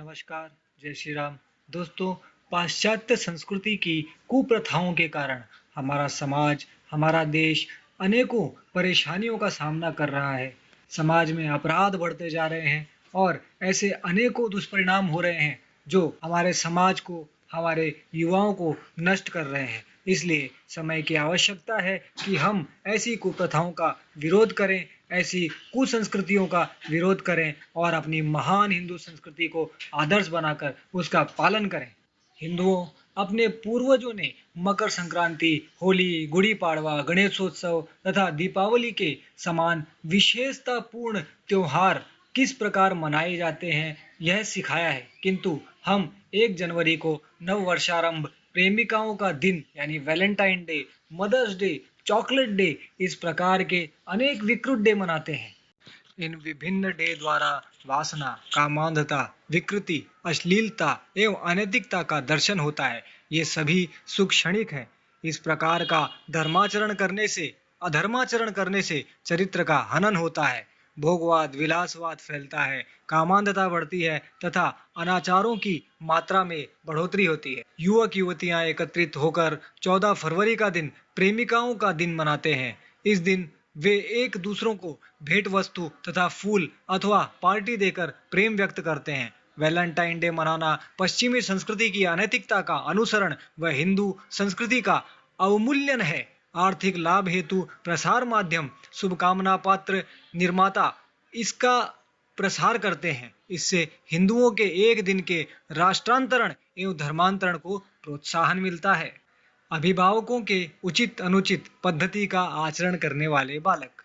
नमस्कार, जय श्री राम। दोस्तों, पाश्चात्य संस्कृति की कुप्रथाओं के कारण हमारा समाज, हमारा देश अनेकों परेशानियों का सामना कर रहा है। समाज में अपराध बढ़ते जा रहे हैं और ऐसे अनेकों दुष्परिणाम हो रहे हैं जो हमारे समाज को, हमारे युवाओं को नष्ट कर रहे हैं। इसलिए समय की आवश्यकता है कि हम ऐसी कुप्रथाओं का विरोध करें, ऐसी कुसंस्कृतियों का विरोध करें और अपनी महान हिंदू संस्कृति को आदर्श बनाकर उसका पालन करें। हिंदुओं अपने पूर्वजों ने मकर संक्रांति, होली, गुड़ी पड़वा, गणेशोत्सव तथा दीपावली के समान विशेषतापूर्ण त्योहार किस प्रकार मनाए जाते हैं यह सिखाया है, किंतु हम 1 जनवरी को नववर्षारंभ, प्रेमिकाओं का दिन यानी Valentine day, mother's day, chocolate day इस प्रकार के अनेक विकृत डे मनाते हैं। इन विभिन्न डे द्वारा वासना, कामांधता, विकृति, अश्लीलता एवं अनैतिकता का दर्शन होता है। ये सभी सुख क्षणिक हैं। इस प्रकार का अधर्माचरण करने से चरित्र का हनन होता है। भोगवाद, विलासवाद फैलता है, कामांधता बढ़ती है तथा अनाचारों की मात्रा में बढ़ोतरी होती है। युवक युवतियां एकत्रित होकर 14 फरवरी का दिन प्रेमिकाओं का दिन मनाते हैं। इस दिन वे एक दूसरों को भेंट वस्तु तथा फूल अथवा पार्टी देकर प्रेम व्यक्त करते हैं। वैलेंटाइन डे मनाना पश्चिमी संस्कृति की अनैतिकता का अनुसरण व हिंदू संस्कृति का अवमूल्यन है। आर्थिक लाभ हेतु प्रसार माध्यम, शुभकामना पात्र निर्माता इसका प्रसार करते हैं। इससे हिंदुओं के एक दिन के राष्ट्रांतरण एवं धर्मांतरण को प्रोत्साहन मिलता है। अभिभावकों के उचित अनुचित पद्धति का आचरण करने वाले बालक।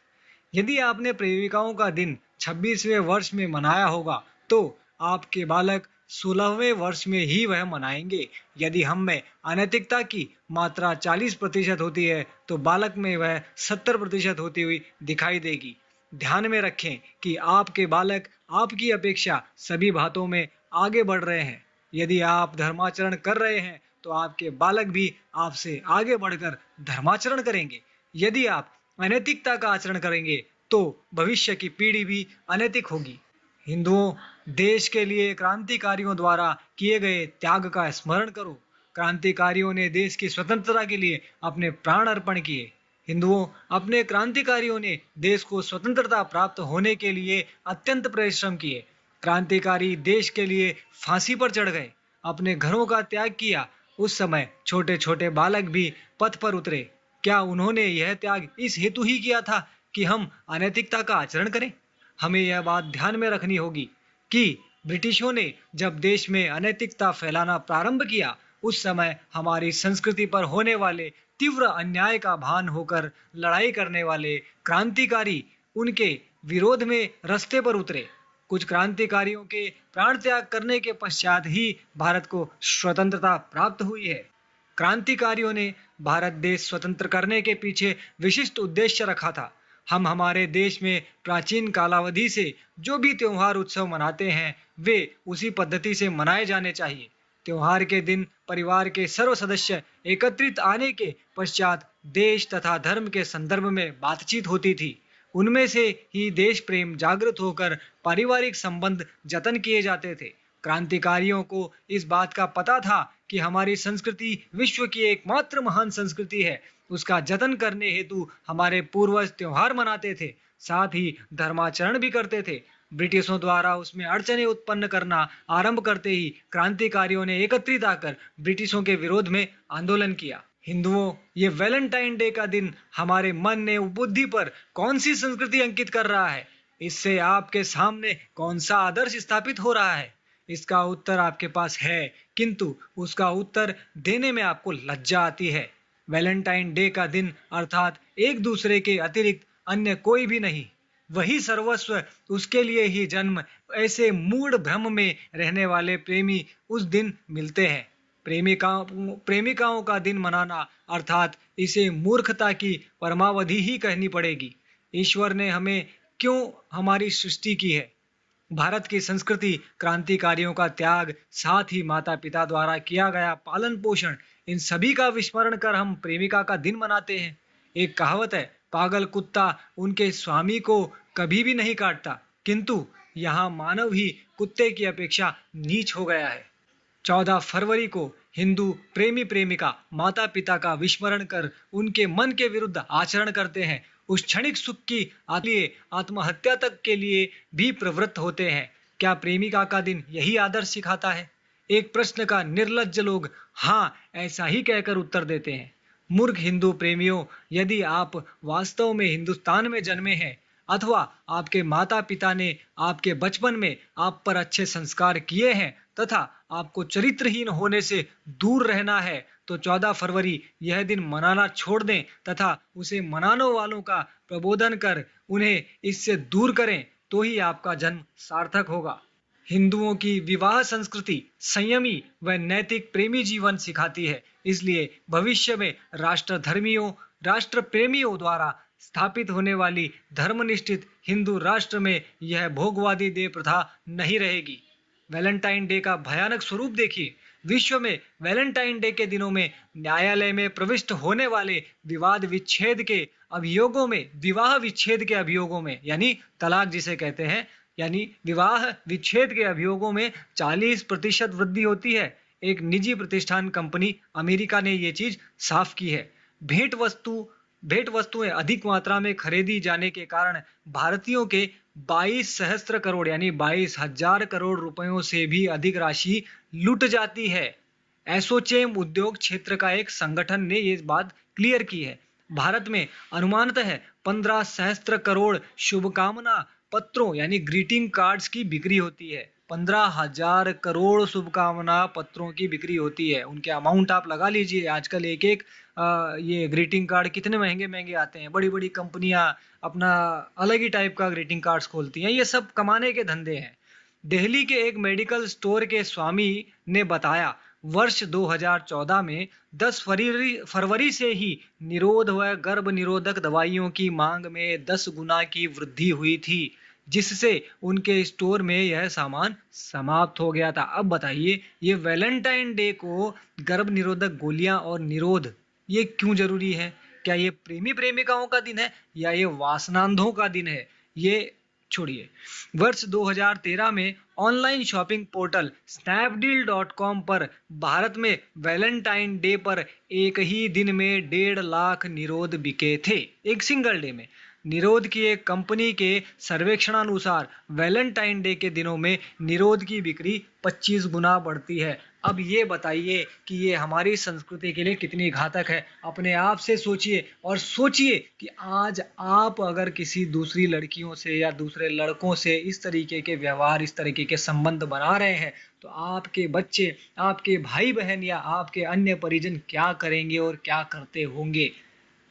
यदि आपने प्रेमिकाओं का दिन 26वें वर्ष में मनाया होगा तो आपके बालक 16वें वर्ष में ही वह मनाएंगे। यदि हम में अनैतिकता की मात्रा 40% होती है तो बालक में वह 70% होती हुई दिखाई देगी। ध्यान में रखें कि आपके बालक आपकी अपेक्षा सभी बातों में आगे बढ़ रहे हैं। यदि आप धर्माचरण कर रहे हैं तो आपके बालक भी आपसे आगे बढ़कर धर्माचरण करेंगे। यदि आप अनैतिकता का आचरण करेंगे तो भविष्य की पीढ़ी भी अनैतिक होगी। हिंदुओं, देश के लिए क्रांतिकारियों द्वारा किए गए त्याग का स्मरण करो। क्रांतिकारियों ने देश की स्वतंत्रता के लिए अपने प्राण अर्पण किए। हिंदुओं, अपने क्रांतिकारियों ने देश को स्वतंत्रता प्राप्त होने के लिए अत्यंत परिश्रम किए। क्रांतिकारी देश के लिए फांसी पर चढ़ गए, अपने घरों का त्याग किया। उस समय छोटे छोटे बालक भी पथ पर उतरे। क्या उन्होंने यह त्याग इस हेतु ही किया था कि हम अनैतिकता का आचरण करें? हमें यह बात ध्यान में रखनी होगी कि ब्रिटिशों ने जब देश में अनैतिकता फैलाना प्रारंभ किया उस समय हमारी संस्कृति पर होने वाले तीव्र अन्याय का भान होकर लड़ाई करने वाले क्रांतिकारी उनके विरोध में रास्ते पर उतरे। कुछ क्रांतिकारियों के प्राण त्याग करने के पश्चात ही भारत को स्वतंत्रता प्राप्त हुई है। क्रांतिकारियों ने भारत देश स्वतंत्र करने के पीछे विशिष्ट उद्देश्य रखा था। हम हमारे देश में प्राचीन कालावधि से जो भी त्योहार उत्सव मनाते हैं वे उसी पद्धति से मनाए जाने चाहिए। त्योहार के दिन परिवार के सर्व सदस्य एकत्रित आने के पश्चात देश तथा धर्म के संदर्भ में बातचीत होती थी। उनमें से ही देश प्रेम जागृत होकर पारिवारिक संबंध जतन किए जाते थे। क्रांतिकारियों को इस बात का पता था कि हमारी संस्कृति विश्व की एकमात्र महान संस्कृति है। उसका जतन करने हेतु हमारे पूर्वज त्योहार मनाते थे, साथ ही धर्माचरण भी करते थे। ब्रिटिशों द्वारा उसमें अड़चने उत्पन्न करना आरंभ करते ही क्रांतिकारियों ने एकत्रित आकर ब्रिटिशों के विरोध में आंदोलन किया। हिंदुओं, ये वैलेंटाइन डे का दिन हमारे मन ने बुद्धि पर कौन सी संस्कृति अंकित कर रहा है? इससे आपके सामने कौन सा आदर्श स्थापित हो रहा है? इसका उत्तर आपके पास है, किंतु उसका उत्तर देने में आपको लज्जा आती है। वैलेंटाइन डे का दिन अर्थात एक दूसरे के अतिरिक्त अन्य कोई भी नहीं, वही सर्वस्व, उसके लिए ही जन्म। ऐसे मूढ़ भ्रम में रहने वाले प्रेमी उस दिन मिलते हैं। प्रेमिकाओं का दिन मनाना अर्थात इसे मूर्खता की परमावधि ही कहनी पड़ेगी। ईश्वर ने हमें क्यों हमारी सृष्टि की है? भारत की संस्कृति, क्रांतिकारियों का त्याग, साथ ही माता पिता द्वारा किया गया पालन पोषण, इन सभी का विस्मरण कर हम प्रेमिका का दिन मनाते हैं। एक कहावत है, पागल कुत्ता उनके स्वामी को कभी भी नहीं काटता, किंतु यहाँ मानव ही कुत्ते की अपेक्षा नीच हो गया है। 14 फरवरी को हिंदू प्रेमी प्रेमिका माता पिता का विस्मरण कर उनके मन के विरुद्ध आचरण करते हैं। उस क्षणिक सुख की लिए आत्महत्या तक के लिए भी प्रवृत्त होते हैं। क्या प्रेमिका का दिन यही आदर्श सिखाता है? एक प्रश्न का निर्लज्ज लोग हाँ ऐसा ही कहकर उत्तर देते हैं। मूर्ख हिंदू प्रेमियों, यदि आप वास्तव में हिंदुस्तान में जन्मे हैं अथवा आपके माता पिता ने आपके बचपन में आप पर अच्छे संस्कार किए हैं तथा आपको चरित्रहीन होने से दूर रहना है, तो 14 फरवरी यह दिन मनाना छोड़ दें तथा उसे मनाने वालों का प्रबोधन कर उन्हें इससे दूर करें, तो ही आपका जन्म सार्थक होगा। हिंदुओं की विवाह संस्कृति संयमी व नैतिक प्रेमी जीवन सिखाती है। इसलिए भविष्य में राष्ट्र प्रेमियों द्वारा स्थापित होने वाली धर्मनिष्ठित हिंदू राष्ट्र में यह भोगवादी देह प्रथा नहीं रहेगी। वैलेंटाइन डे का भयानक स्वरूप देखिए। विश्व में वैलेंटाइन डे के दिनों में न्यायालय में प्रविष्ट होने वाले विवाह विच्छेद के अभियोगों में यानी तलाक जिसे कहते हैं, यानी विवाह विच्छेद के अभियोगों में 40% वृद्धि होती है। एक निजी प्रतिष्ठान कंपनी अमेरिका ने ये चीज साफ की है। भेंट वस्तुएं अधिक मात्रा में खरीदी जाने के कारण भारतीयों के 22 सहस्त्र करोड़ यानी 22,000 करोड़ रुपयों से भी अधिक राशि लूट जाती है। एसोचेम उद्योग क्षेत्र का एक संगठन ने ये बात क्लियर की है। भारत में अनुमानतः 15 सहस्त्र करोड़ शुभकामना पत्रों यानी ग्रीटिंग कार्ड्स की बिक्री होती है। 15,000 करोड़ शुभकामना पत्रों की बिक्री होती है। उनके अमाउंट आप लगा लीजिए। आजकल एक ये ग्रीटिंग कार्ड कितने महंगे महंगे आते हैं। बड़ी बड़ी कंपनियां अपना अलग ही टाइप का ग्रीटिंग कार्ड्स खोलती हैं। ये सब कमाने के धंधे हैं। दिल्ली के एक मेडिकल स्टोर के स्वामी ने बताया, वर्ष 2014 में 10 फरवरी से ही निरोध व गर्भ निरोधक दवाइयों की मांग में 10 गुना की वृद्धि हुई थी, जिससे उनके स्टोर में यह सामान समाप्त हो गया था। अब बताइए, ये वैलेंटाइन डे को गर्भ निरोधक गोलियां और निरोध ये क्यों जरूरी है? क्या ये प्रेमी प्रेमिकाओं का दिन है या ये वासनांधों का दिन है? ये छोड़िए। वर्ष 2013 में ऑनलाइन शॉपिंग पोर्टल snapdeal.com पर भारत में वैलेंटाइन डे पर एक ही दिन में 1.5 लाख निरोध बिके थे। एक सिंगल डे में। निरोध की एक कंपनी के सर्वेक्षणानुसार वैलेंटाइन डे के दिनों में निरोध की बिक्री 25 गुना बढ़ती है। अब ये बताइए कि ये हमारी संस्कृति के लिए कितनी घातक है। अपने आप से सोचिए और सोचिए कि आज आप अगर किसी दूसरी लड़कियों से या दूसरे लड़कों से इस तरीके के व्यवहार, इस तरीके के संबंध बना रहे हैं, तो आपके बच्चे, आपके भाई बहन या आपके अन्य परिजन क्या करेंगे और क्या करते होंगे?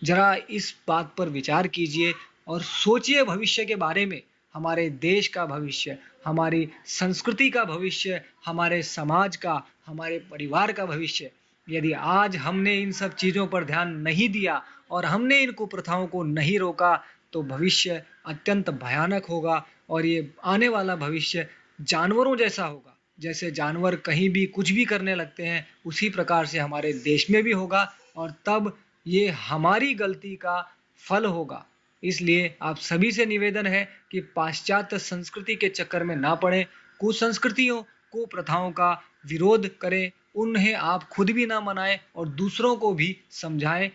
जरा इस बात पर विचार कीजिए और सोचिए भविष्य के बारे में। हमारे देश का भविष्य, हमारी संस्कृति का भविष्य, हमारे समाज का, हमारे परिवार का भविष्य। यदि आज हमने इन सब चीज़ों पर ध्यान नहीं दिया और हमने इन कुप्रथाओं को नहीं रोका, तो भविष्य अत्यंत भयानक होगा और ये आने वाला भविष्य जानवरों जैसा होगा। जैसे जानवर कहीं भी कुछ भी करने लगते हैं, उसी प्रकार से हमारे देश में भी होगा और तब ये हमारी गलती का फल होगा। इसलिए आप सभी से निवेदन है कि पाश्चात्य संस्कृति के चक्कर में ना पड़े, कुसंस्कृतियों, कुप्रथाओं का विरोध करें, उन्हें आप खुद भी ना मनाएं और दूसरों को भी समझाएं।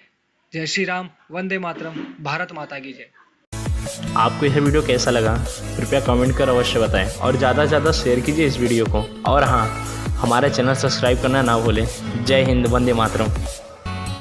जय श्री राम, वंदे मातरम, भारत माता की जय। आपको यह वीडियो कैसा लगा कृपया कमेंट कर अवश्य बताएं और ज़्यादा से ज़्यादा शेयर कीजिए इस वीडियो को। और हाँ, हमारा चैनल सब्सक्राइब करना ना भूलें। जय हिंद, वंदे मातरम।